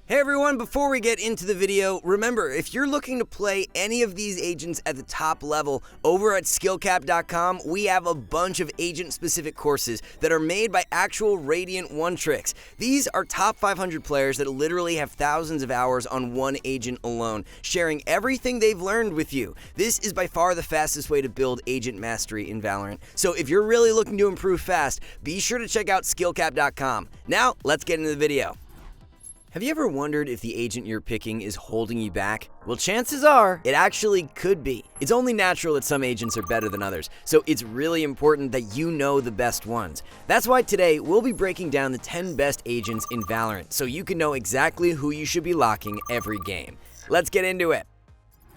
Hey everyone, before we get into the video, remember, if you're looking to play any of these agents at the top level, over at SkillCapped.com, we have a bunch of agent-specific courses that are made by actual Radiant One tricks. These are top 500 players that literally have thousands of hours on one agent alone, sharing everything they've learned with you. This is by far the fastest way to build agent mastery in Valorant. So if you're really looking to improve fast, be sure to check out SkillCapped.com. Now, let's get into the video. Have you ever wondered if the agent you're picking is holding you back? Well, chances are, it actually could be. It's only natural that some agents are better than others, so it's really important that you know the best ones. That's why today, we'll be breaking down the 10 best agents in Valorant, so you can know exactly who you should be locking every game. Let's get into it.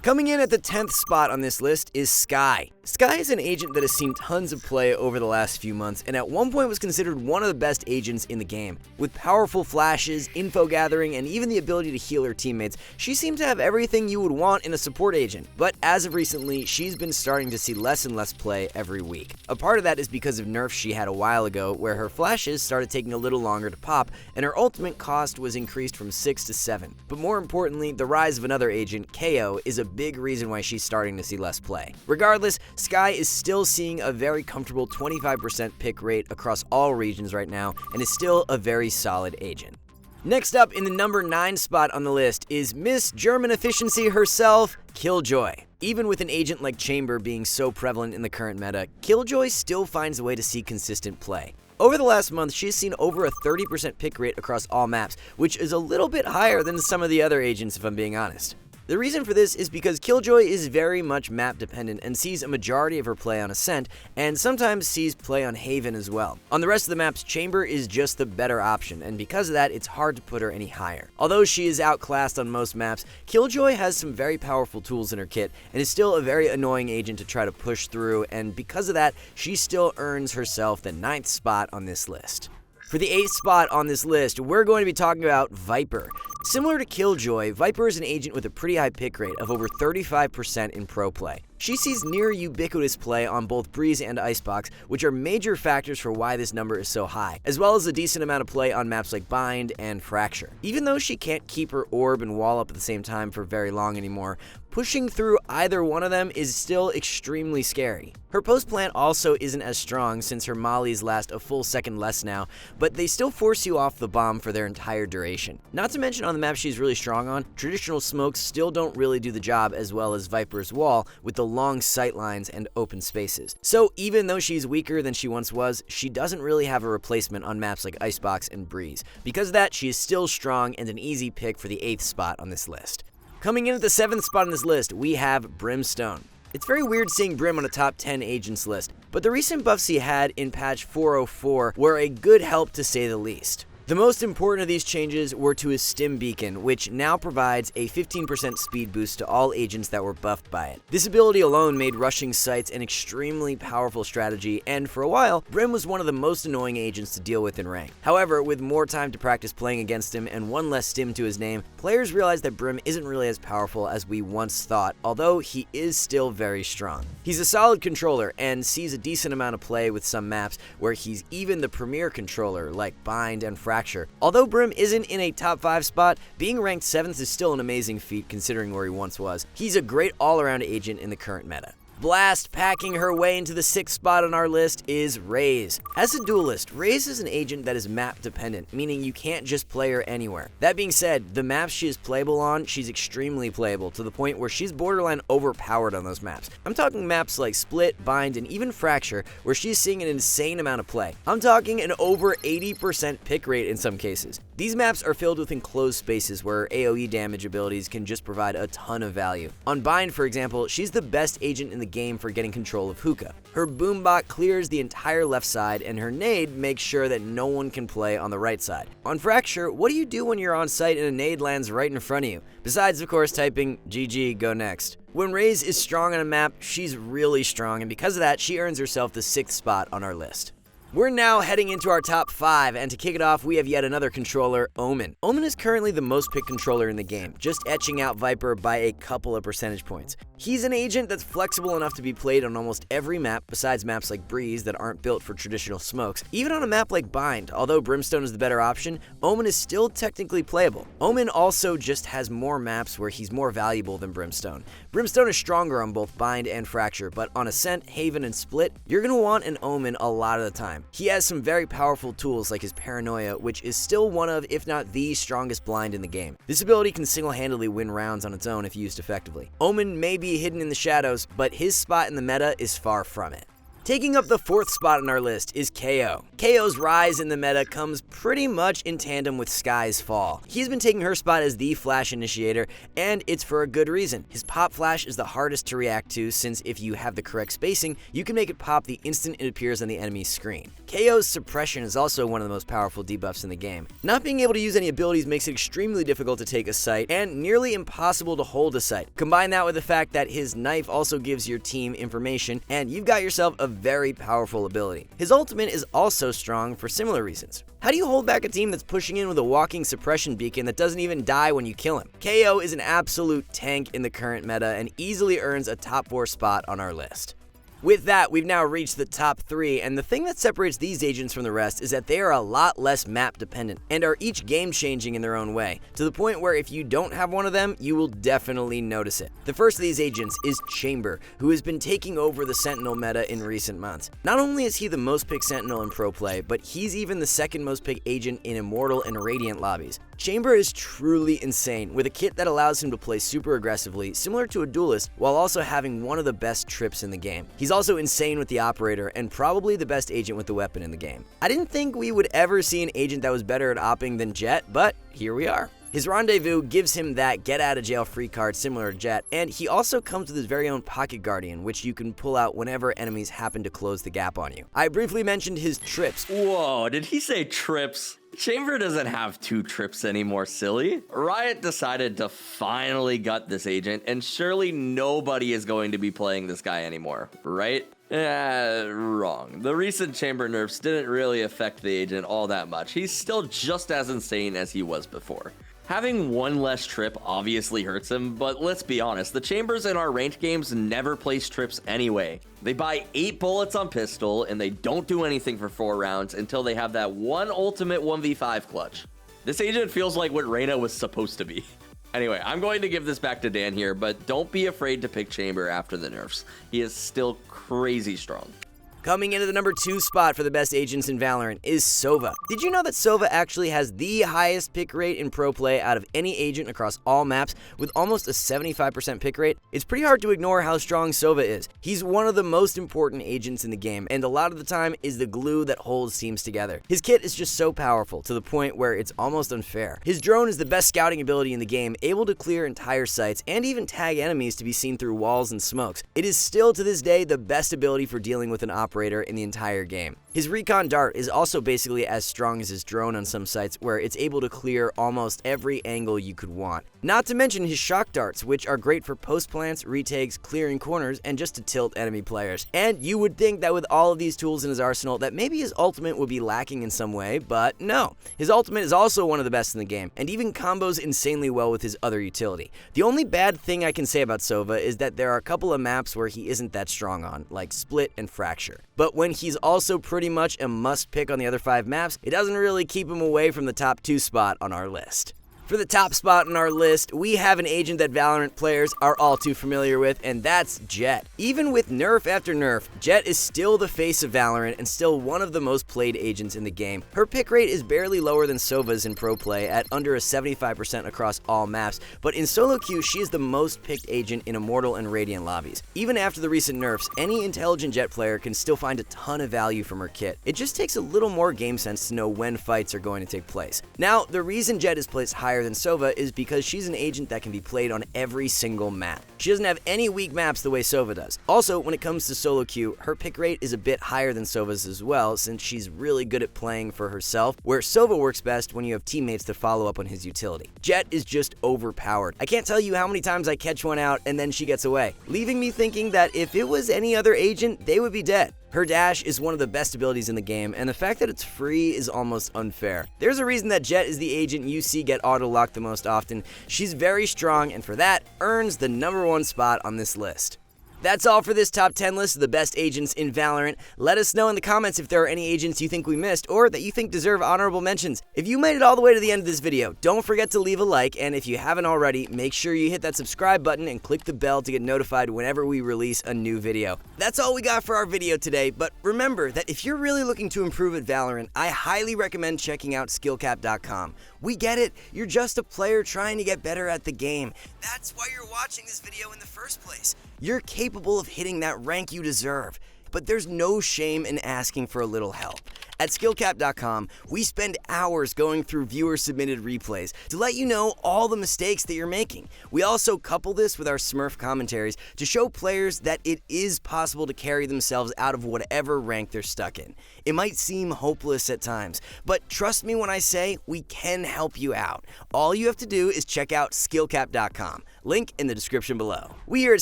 Coming in at the 10th spot on this list is Skye. Skye is an agent that has seen tons of play over the last few months and at one point was considered one of the best agents in the game. With powerful flashes, info gathering, and even the ability to heal her teammates, she seemed to have everything you would want in a support agent. But as of recently, she's been starting to see less and less play every week. A part of that is because of nerfs she had a while ago where her flashes started taking a little longer to pop and her ultimate cost was increased from 6 to 7. But more importantly, the rise of another agent, Kayo, is a big reason why she's starting to see less play. Regardless, Skye is still seeing a very comfortable 25% pick rate across all regions right now and is still a very solid agent. Next up in the number 9 spot on the list is Miss German Efficiency herself, Killjoy. Even with an agent like Chamber being so prevalent in the current meta, Killjoy still finds a way to see consistent play. Over the last month, she's seen over a 30% pick rate across all maps, which is a little bit higher than some of the other agents if I'm being honest. The reason for this is because Killjoy is very much map dependent and sees a majority of her play on Ascent, and sometimes sees play on Haven as well. On the rest of the maps, Chamber is just the better option, and because of that, it's hard to put her any higher. Although she is outclassed on most maps, Killjoy has some very powerful tools in her kit, and is still a very annoying agent to try to push through, and because of that, she still earns herself the 9th spot on this list. For the 8th spot on this list, we're going to be talking about Viper. Similar to Killjoy, Viper is an agent with a pretty high pick rate of over 35% in pro play. She sees near ubiquitous play on both Breeze and Icebox, which are major factors for why this number is so high, as well as a decent amount of play on maps like Bind and Fracture. Even though she can't keep her orb and wall up at the same time for very long anymore, pushing through either one of them is still extremely scary. Her post plant also isn't as strong since her mollies last a full second less now, but they still force you off the bomb for their entire duration. Not to mention on the map she's really strong on, traditional smokes still don't really do the job as well as Viper's wall with the long sight lines and open spaces. So even though she's weaker than she once was, she doesn't really have a replacement on maps like Icebox and Breeze. Because of that, she is still strong and an easy pick for the 8th spot on this list. Coming in at the 7th spot on this list, we have Brimstone. It's very weird seeing Brim on a top 10 agents list, but the recent buffs he had in patch 404 were a good help to say the least. The most important of these changes were to his Stim Beacon, which now provides a 15% speed boost to all agents that were buffed by it. This ability alone made rushing sites an extremely powerful strategy, and for a while, Brim was one of the most annoying agents to deal with in rank. However, with more time to practice playing against him and one less Stim to his name, players realized that Brim isn't really as powerful as we once thought, although he is still very strong. He's a solid controller and sees a decent amount of play with some maps where he's even the premier controller like Bind and Fracture. Although Brim isn't in a top 5 spot, being ranked 7th is still an amazing feat considering where he once was. He's a great all-around agent in the current meta. Blast packing her way into the 6th spot on our list is Raze. As a duelist, Raze is an agent that is map dependent, meaning you can't just play her anywhere. That being said, the maps she is playable on, she's extremely playable to the point where she's borderline overpowered on those maps. I'm talking maps like Split, Bind, and even Fracture, where she's seeing an insane amount of play. I'm talking an over 80% pick rate in some cases. These maps are filled with enclosed spaces where her AoE damage abilities can just provide a ton of value. On Bind, for example, she's the best agent in the game for getting control of hookah. Her boombot clears the entire left side, and her nade makes sure that no one can play on the right side. On Fracture, what do you do when you're on site and a nade lands right in front of you? Besides, of course, typing GG, go next. When Raze is strong on a map, she's really strong, and because of that, she earns herself the 6th spot on our list. We're now heading into our top 5, and to kick it off, we have yet another controller, Omen. Omen is currently the most picked controller in the game, just etching out Viper by a couple of percentage points. He's an agent that's flexible enough to be played on almost every map besides maps like Breeze that aren't built for traditional smokes. Even on a map like Bind, although Brimstone is the better option, Omen is still technically playable. Omen also just has more maps where he's more valuable than Brimstone. Brimstone is stronger on both Bind and Fracture, but on Ascent, Haven, and Split, you're going to want an Omen a lot of the time. He has some very powerful tools like his Paranoia, which is still one of, if not the strongest blind in the game. This ability can single-handedly win rounds on its own if used effectively. Omen may be hidden in the shadows, but his spot in the meta is far from it. Taking up the 4th spot on our list is Kayo. Kayo's rise in the meta comes pretty much in tandem with Skye's fall. He's been taking her spot as the flash initiator, and it's for a good reason. His pop flash is the hardest to react to, since if you have the correct spacing, you can make it pop the instant it appears on the enemy's screen. Kayo's suppression is also one of the most powerful debuffs in the game. Not being able to use any abilities makes it extremely difficult to take a site, and nearly impossible to hold a site. Combine that with the fact that his knife also gives your team information, and you've got yourself a very powerful ability. His ultimate is also strong for similar reasons. How do you hold back a team that's pushing in with a walking suppression beacon that doesn't even die when you kill him? Kayo is an absolute tank in the current meta and easily earns a top 4 spot on our list. With that, we've now reached the top 3, and the thing that separates these agents from the rest is that they are a lot less map dependent and are each game changing in their own way, to the point where if you don't have one of them, you will definitely notice it. The first of these agents is Chamber, who has been taking over the Sentinel meta in recent months. Not only is he the most picked Sentinel in pro play, but he's even the second most picked agent in Immortal and Radiant lobbies. Chamber is truly insane, with a kit that allows him to play super aggressively, similar to a duelist, while also having one of the best trips in the game. He's also insane with the operator, and probably the best agent with the weapon in the game. I didn't think we would ever see an agent that was better at opping than Jett, but here we are. His Rendezvous gives him that get-out-of-jail-free card similar to Jett, and he also comes with his very own Pocket Guardian, which you can pull out whenever enemies happen to close the gap on you. I briefly mentioned his trips. Whoa, did he say trips? Chamber doesn't have 2 trips anymore, silly. Riot decided to finally gut this agent, and surely nobody is going to be playing this guy anymore, right? Wrong. The recent Chamber nerfs didn't really affect the agent all that much. He's still just as insane as he was before. Having one less trip obviously hurts him, but let's be honest, the Chambers in our ranked games never place trips anyway. They buy 8 bullets on pistol, and they don't do anything for 4 rounds until they have that one ultimate 1v5 clutch. This agent feels like what Reyna was supposed to be. Anyway, I'm going to give this back to Dan here, but don't be afraid to pick Chamber after the nerfs. He is still crazy strong. Coming into the number 2 spot for the best agents in Valorant is Sova. Did you know that Sova actually has the highest pick rate in pro play out of any agent across all maps, with almost a 75% pick rate? It's pretty hard to ignore how strong Sova is. He's one of the most important agents in the game, and a lot of the time is the glue that holds teams together. His kit is just so powerful, to the point where it's almost unfair. His drone is the best scouting ability in the game, able to clear entire sites and even tag enemies to be seen through walls and smokes. It is still to this day the best ability for dealing with an operator in the entire game. His recon dart is also basically as strong as his drone on some sites, where it's able to clear almost every angle you could want. Not to mention his shock darts, which are great for post plants, retakes, clearing corners, and just to tilt enemy players. And you would think that with all of these tools in his arsenal that maybe his ultimate would be lacking in some way, but no. His ultimate is also one of the best in the game, and even combos insanely well with his other utility. The only bad thing I can say about Sova is that there are a couple of maps where he isn't that strong on, like Split and Fracture. But when he's also pretty much a must pick on the other 5 maps, it doesn't really keep him away from the top 2 spot on our list. For the top spot on our list, we have an agent that Valorant players are all too familiar with, and that's Jett. Even with nerf after nerf, Jett is still the face of Valorant and still one of the most played agents in the game. Her pick rate is barely lower than Sova's in pro play at under a 75% across all maps, but in solo queue, she is the most picked agent in Immortal and Radiant lobbies. Even after the recent nerfs, any intelligent Jett player can still find a ton of value from her kit. It just takes a little more game sense to know when fights are going to take place. Now, the reason Jett is placed higher than Sova is because she's an agent that can be played on every single map. She doesn't have any weak maps the way Sova does. Also, when it comes to solo queue, her pick rate is a bit higher than Sova's as well, since she's really good at playing for herself, where Sova works best when you have teammates to follow up on his utility. Jett is just overpowered. I can't tell you how many times I catch one out and then she gets away, leaving me thinking that if it was any other agent, they would be dead. Her dash is one of the best abilities in the game, and the fact that it's free is almost unfair. There's a reason that Jett is the agent you see get auto-locked the most often. She's very strong, and for that, earns the #1 spot on this list. That's all for this top 10 list of the best agents in Valorant. Let us know in the comments if there are any agents you think we missed or that you think deserve honorable mentions. If you made it all the way to the end of this video, don't forget to leave a like, and if you haven't already, make sure you hit that subscribe button and click the bell to get notified whenever we release a new video. That's all we got for our video today, but remember that if you're really looking to improve at Valorant, I highly recommend checking out SkillCapped.com. We get it, you're just a player trying to get better at the game. That's why you're watching this video in the first place. You're capable of hitting that rank you deserve, but there's no shame in asking for a little help. At SkillCapped.com, we spend hours going through viewer-submitted replays to let you know all the mistakes that you're making. We also couple this with our Smurf commentaries to show players that it is possible to carry themselves out of whatever rank they're stuck in. It might seem hopeless at times, but trust me when I say we can help you out. All you have to do is check out SkillCapped.com. Link in the description below. We here at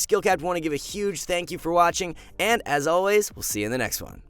SkillCapped want to give a huge thank you for watching, and as always, we'll see you in the next one.